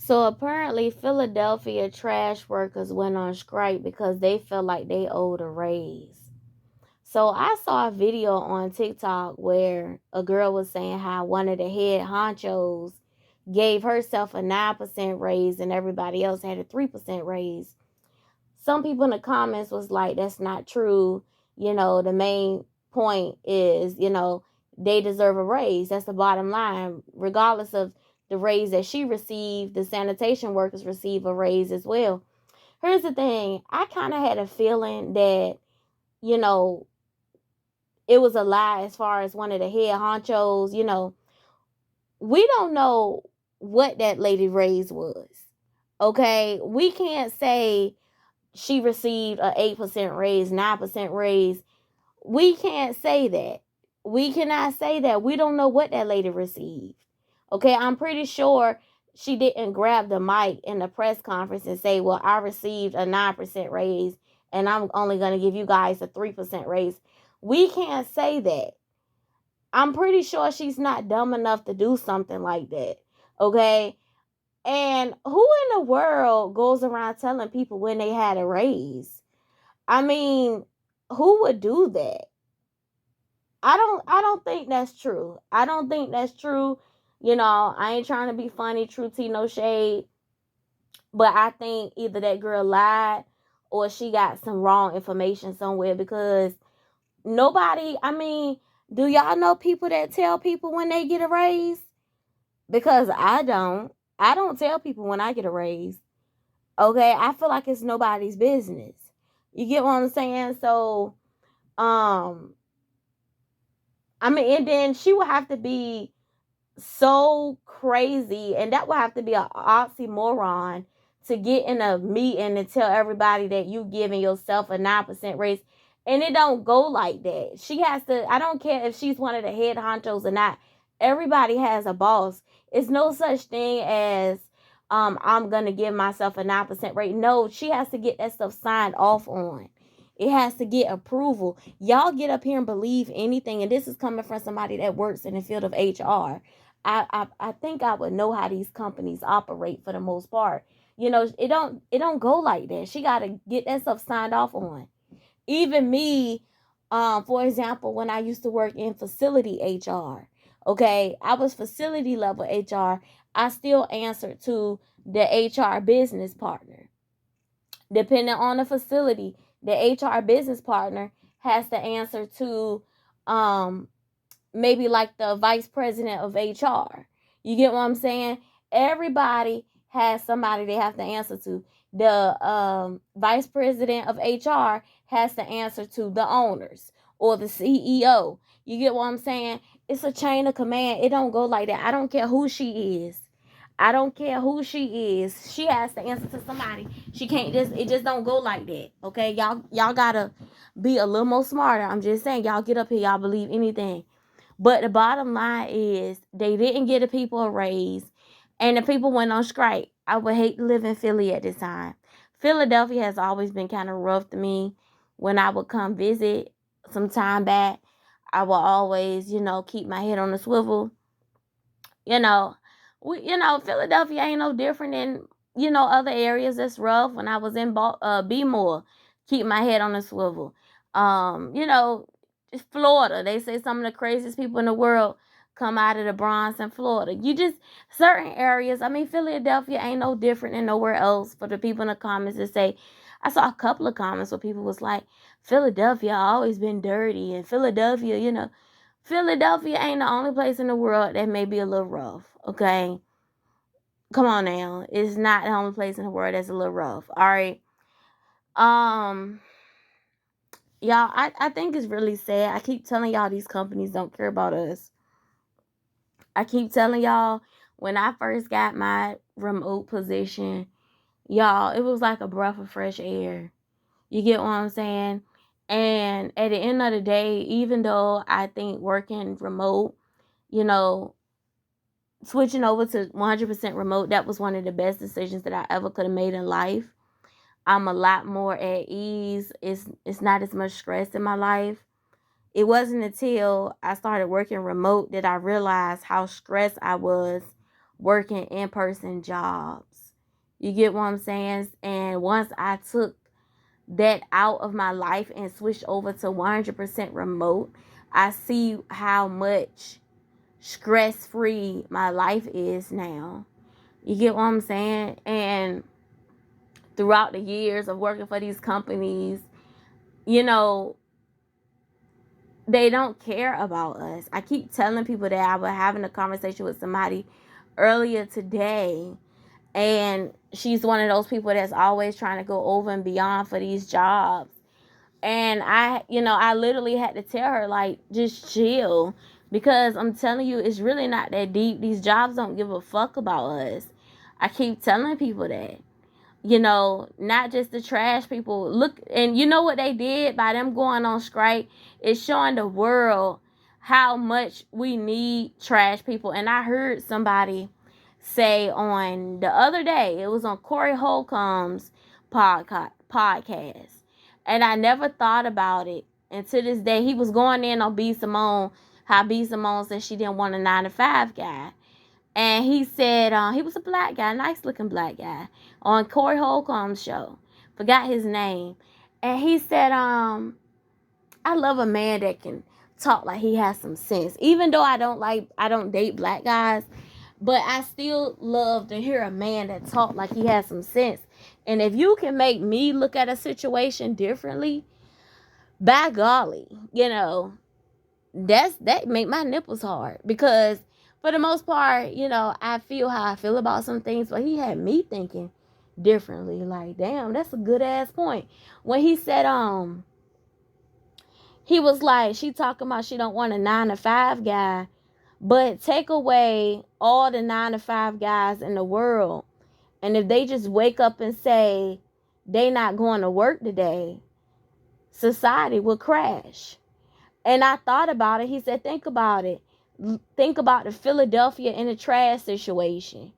So apparently, Philadelphia trash workers went on strike because they felt like they owed a raise. So I saw a video on TikTok where a girl was saying how one of the head honchos gave herself a 9% raise and everybody else had a 3% raise. Some people in the comments was like, that's not true. The main point is, they deserve a raise. That's the bottom line. Regardless of the raise that she received, the sanitation workers receive a raise as well. Here's the thing. I kind of had a feeling that, you know, it was a lie as far as one of the head honchos. We don't know what that lady raise was. Okay? We can't say she received a 8% raise, 9% raise. We can't say that. We cannot say that. We don't know what that lady received. Okay, I'm pretty sure she didn't grab the mic in the press conference and say, well, I received a 9% raise and I'm only going to give you guys a 3% raise. We can't say that. I'm pretty sure she's not dumb enough to do something like that. Okay, and who in the world goes around telling people when they had a raise? I mean, who would do that? I don't think that's true. I don't think that's true. I ain't trying to be funny, true tea, no shade. But I think either that girl lied or she got some wrong information somewhere because nobody, I mean, do y'all know people that tell people when they get a raise? Because I don't. I don't tell people when I get a raise. Okay, I feel like it's nobody's business. You get what I'm saying? So, um, I mean, and then she would have to be so crazy, and that would have to be an oxymoron to get in a meeting and tell everybody that you giving yourself a 9% raise. And it don't go like that. She has to, I don't care if she's one of the head honchos or not. Everybody has a boss. It's no such thing as I'm gonna give myself a 9% rate. No, she has to get that stuff signed off on. It has to get approval. Y'all get up here and believe anything, and this is coming from somebody that works in the field of HR. I think I would know how these companies operate for the most part. It don't go like that. She got to get that stuff signed off on. Even me, for example, when I used to work in facility HR, okay, I was facility level HR. I still answered to the HR business partner. Depending on the facility, the HR business partner has to answer to um maybe like the vice president of HR. You get what I'm saying? Everybody has somebody they have to answer to. The vice president of HR has to answer to the owners or the CEO. You get what I'm saying? It's a chain of command. It don't go like that. I don't care who she is. I don't care who she is. She has to answer to somebody. She can't just it just don't go like that. Okay? Y'all gotta be a little more smarter. I'm just saying, y'all get up here, y'all believe anything. But the bottom line is they didn't get the people a raise and the people went on strike. I would hate to live in Philly at this time. Philadelphia has always been kind of rough to me. When I would come visit some time back, I will always, keep my head on the swivel. You know, Philadelphia ain't no different than, other areas that's rough. When I was in B-more, keep my head on the swivel. Um, you know, Florida. They say some of the craziest people in the world come out of the Bronx and Florida. Certain areas. I mean, Philadelphia ain't no different than nowhere else. For the people in the comments that say, I saw a couple of comments where people was like, Philadelphia always been dirty, and Philadelphia ain't the only place in the world that may be a little rough. Okay, come on now, it's not the only place in the world that's a little rough. All right, um, y'all, I think it's really sad. I keep telling y'all these companies don't care about us. I keep telling y'all when I first got my remote position, y'all, it was like a breath of fresh air. You get what I'm saying? And at the end of the day, even though I think working remote, you know, switching over to 100% remote, that was one of the best decisions that I ever could have made in life. I'm a lot more at ease. It's not as much stress in my life. It wasn't until I started working remote that I realized how stressed I was working in-person jobs. You get what I'm saying? And once I took that out of my life and switched over to 100% remote, I see how much stress-free my life is now. You get what I'm saying? And throughout the years of working for these companies, you know, they don't care about us. I keep telling people that. I was having a conversation with somebody earlier today, and she's one of those people that's always trying to go over and beyond for these jobs. And I literally had to tell her, like, just chill. Because I'm telling you, it's really not that deep. These jobs don't give a fuck about us. I keep telling people that. Not just the trash people. Look, and you know what they did by them going on strike? It's showing the world how much we need trash people. And I heard somebody say on the other day, it was on Corey Holcomb's podcast. And I never thought about it. And to this day, he was going in on B. Simone, how B. Simone said she didn't want a 9-to-5 guy. And he said, he was a black guy, nice looking black guy, on Corey Holcomb's show. Forgot his name. And he said, I love a man that can talk like he has some sense. Even though I don't date black guys, but I still love to hear a man that talk like he has some sense. And if you can make me look at a situation differently, by golly, that make my nipples hard. Because for the most part, I feel how I feel about some things, but he had me thinking differently. Like, damn, that's a good ass point. When he said, he was like, she talking about she don't want a 9-to-5 guy, but take away all the 9-to-5 guys in the world, and if they just wake up and say they not going to work today, society will crash. And I thought about it. He said, think about it. Think about the Philadelphia in the trash situation.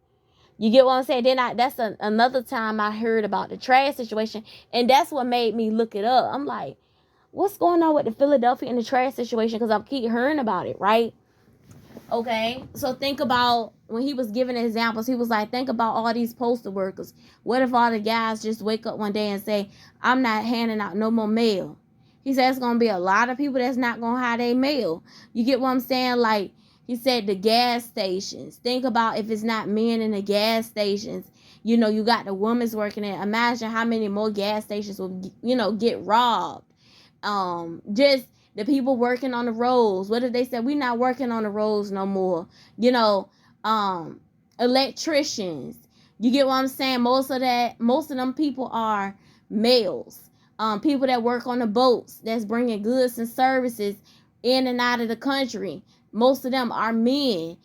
You get what I'm saying? Then that's another time I heard about the trash situation, and that's what made me look it up. I'm like, what's going on with the Philadelphia in the trash situation? Because I keep hearing about it, right? Okay, so think about when he was giving examples. He was like, think about all these postal workers. What if all the guys just wake up one day and say, I'm not handing out no more mail? He said it's going to be a lot of people that's not going to have their mail. You get what I'm saying? Like, he said the gas stations. Think about if it's not men in the gas stations. You got the women's working in. Imagine how many more gas stations will, get robbed. Just the people working on the roads. What if they said we not working on the roads no more? Electricians. You get what I'm saying? Most of them people are males. People that work on the boats that's bringing goods and services in and out of the country. Most of them are men.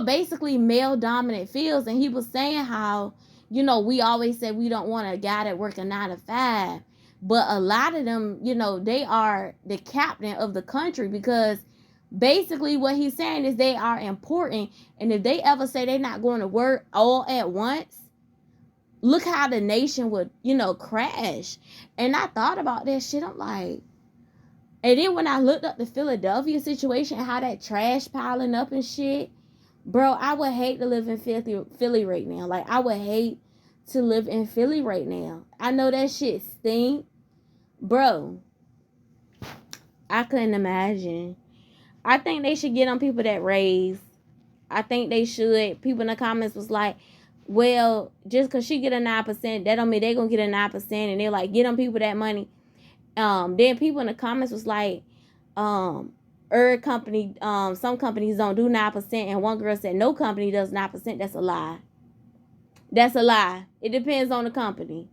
Basically male dominant fields. And he was saying how, we always say we don't want a guy that work a 9-to-5. But a lot of them, they are the captain of the country, because basically what he's saying is they are important. And if they ever say they're not going to work all at once, look how the nation would, crash. And I thought about that shit. I'm like, and then when I looked up the Philadelphia situation, how that trash piling up and shit, bro, I would hate to live in Philly right now. Like, I would hate to live in Philly right now. I know that shit stink. Bro, I couldn't imagine. I think they should get on people that raise. I think they should. People in the comments was like, well, just because she get a 9%, that don't mean they going to get a 9%. And they're like, get on people that money. Then people in the comments was like, some companies don't do 9%. And one girl said, no company does 9%. That's a lie. That's a lie. It depends on the company.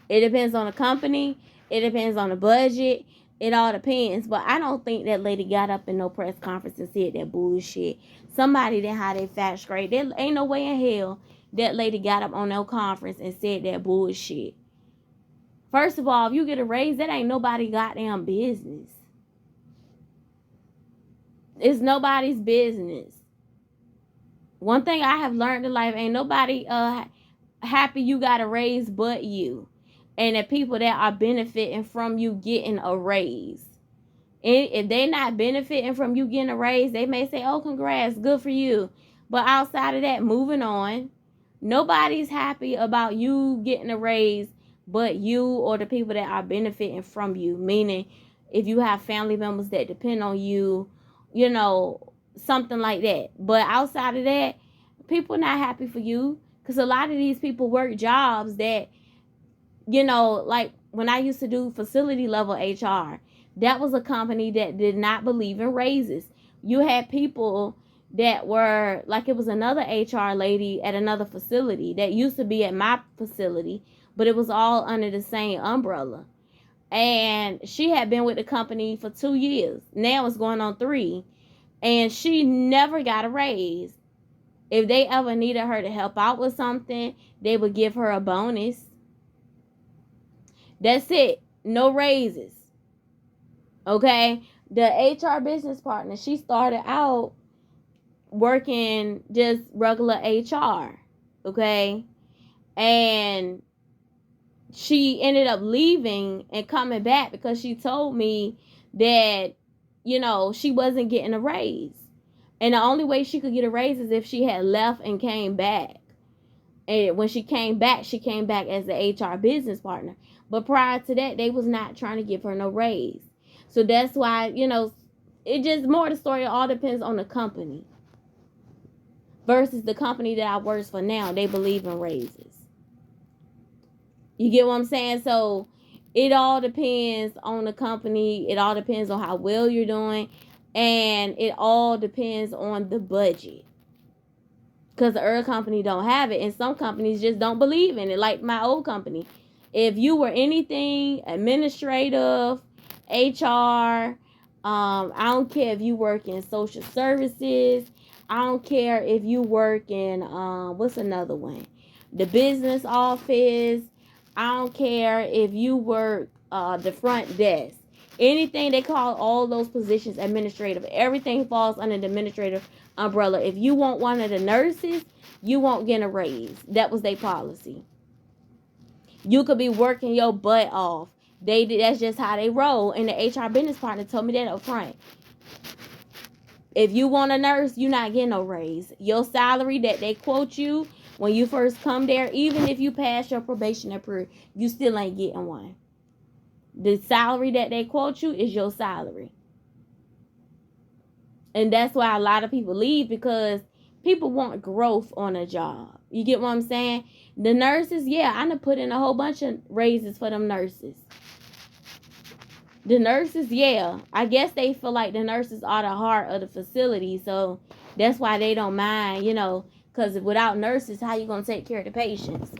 It depends on the company. It depends on the budget. It all depends. But I don't think that lady got up in no press conference and said that bullshit. Somebody that had their facts straight. There ain't no way in hell that lady got up on no conference and said that bullshit. First of all, if you get a raise, that ain't nobody goddamn business. It's nobody's business. One thing I have learned in life, ain't nobody happy you got a raise but you. And the people that are benefiting from you getting a raise. And if they're not benefiting from you getting a raise, they may say, oh, congrats, good for you. But outside of that, moving on, nobody's happy about you getting a raise but you or the people that are benefiting from you. Meaning, if you have family members that depend on you, something like that. But outside of that, people not happy for you because a lot of these people work jobs that, like when I used to do facility level HR, that was a company that did not believe in raises. You had people that were like, it was another HR lady at another facility that used to be at my facility, but it was all under the same umbrella. And she had been with the company for 2 years. Now it's going on 3. And she never got a raise. If they ever needed her to help out with something, they would give her a bonus. That's it. No raises. Okay? The HR business partner, she started out working just regular HR. Okay? And she ended up leaving and coming back because she told me that, she wasn't getting a raise. And the only way she could get a raise is if she had left and came back. And when she came back as the HR business partner. But prior to that, they was not trying to give her no raise. So that's why, it just more the story. It all depends on the company. Versus the company that I work for now, they believe in raises. You get what I'm saying? So it all depends on the company. It all depends on how well you're doing. And it all depends on the budget. Because the other company don't have it. And some companies just don't believe in it. Like my old company. If you were anything administrative, HR, I don't care if you work in social services. I don't care if you work in, what's another one? The business office. I don't care if you work the front desk. Anything they call all those positions administrative. Everything falls under the administrative umbrella. If you want one of the nurses, you won't get a raise. That was their policy. You could be working your butt off. That's just how they roll. And the HR business partner told me that up front. If you want a nurse, you're not getting no raise. Your salary that they quote you when you first come there, even if you pass your probationary period, you still ain't getting one. The salary that they quote you is your salary. And that's why a lot of people leave, because people want growth on a job. You get what I'm saying? The nurses, yeah, I done put in a whole bunch of raises for them nurses. The nurses, yeah, I guess they feel like the nurses are the heart of the facility. So that's why they don't mind, because without nurses, how you going to take care of the patients?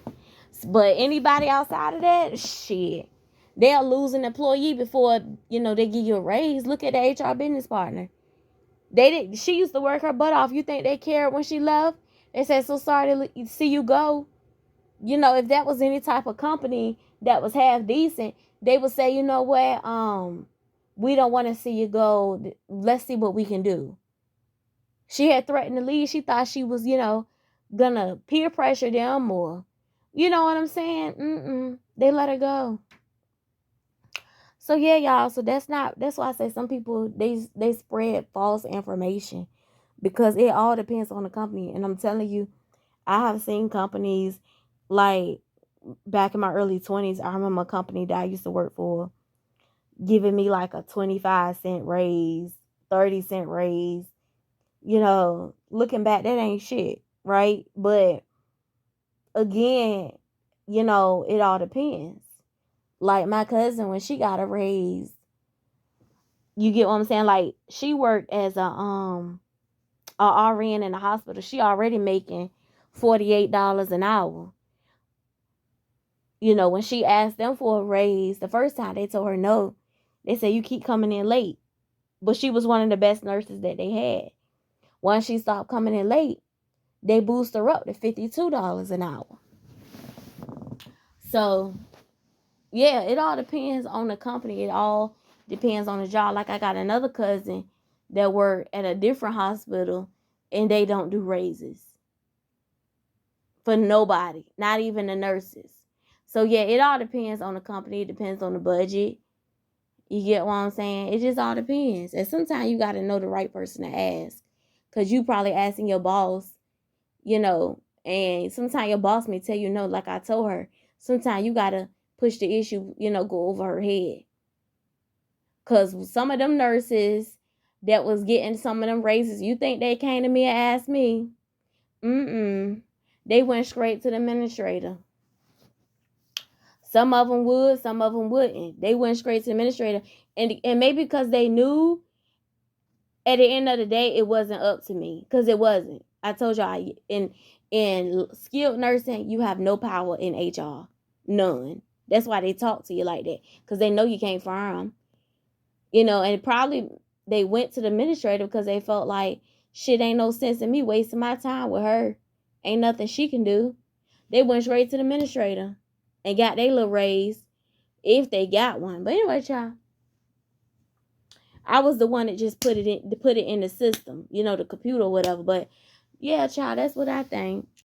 But anybody outside of that, shit, they'll lose an employee before, they give you a raise. Look at the HR business partner. She used to work her butt off. You think they cared when she left? They said, so sorry to see you go. If that was any type of company that was half decent, they would say, you know what, we don't want to see you go. Let's see what we can do. She had threatened to leave. She thought she was, gonna peer pressure them, or, you know what I'm saying? They let her go. So yeah, y'all. So that's why I say some people, they spread false information, because it all depends on the company. And I'm telling you, I have seen companies, like back in my early 20s, I remember a company that I used to work for giving me like a 25-cent raise, 30-cent raise. Looking back, that ain't shit, right? But again, it all depends. Like my cousin, when she got a raise, you get what I'm saying? Like, she worked as a RN in the hospital. She already making $48 an hour. When she asked them for a raise, the first time they told her no. They said, you keep coming in late. But she was one of the best nurses that they had. Once she stopped coming in late, they boosted her up to $52 an hour. So, yeah, it all depends on the company. It all depends on the job. Like, I got another cousin that worked at a different hospital, and they don't do raises for nobody, not even the nurses. So, yeah, it all depends on the company. It depends on the budget. You get what I'm saying? It just all depends. And sometimes you got to know the right person to ask, because you probably asking your boss you know. And sometimes your boss may tell you no, like I told her. Sometimes you gotta push the issue, go over her head. Cause some of them nurses that was getting some of them raises, you think they came to me and asked me? They went straight to the administrator. Some of them would, some of them wouldn't. They went straight to the administrator, and maybe because they knew at the end of the day it wasn't up to me, because it wasn't. I told y'all, in skilled nursing, you have no power in HR, none. That's why they talk to you like that, because they know you can't fire them. And probably they went to the administrator because they felt like, shit, ain't no sense in me wasting my time with her. Ain't nothing she can do. They went straight to the administrator and got their little raise, if they got one. But anyway, child, I was the one that just put it in the system, the computer or whatever. But yeah, child, that's what I think.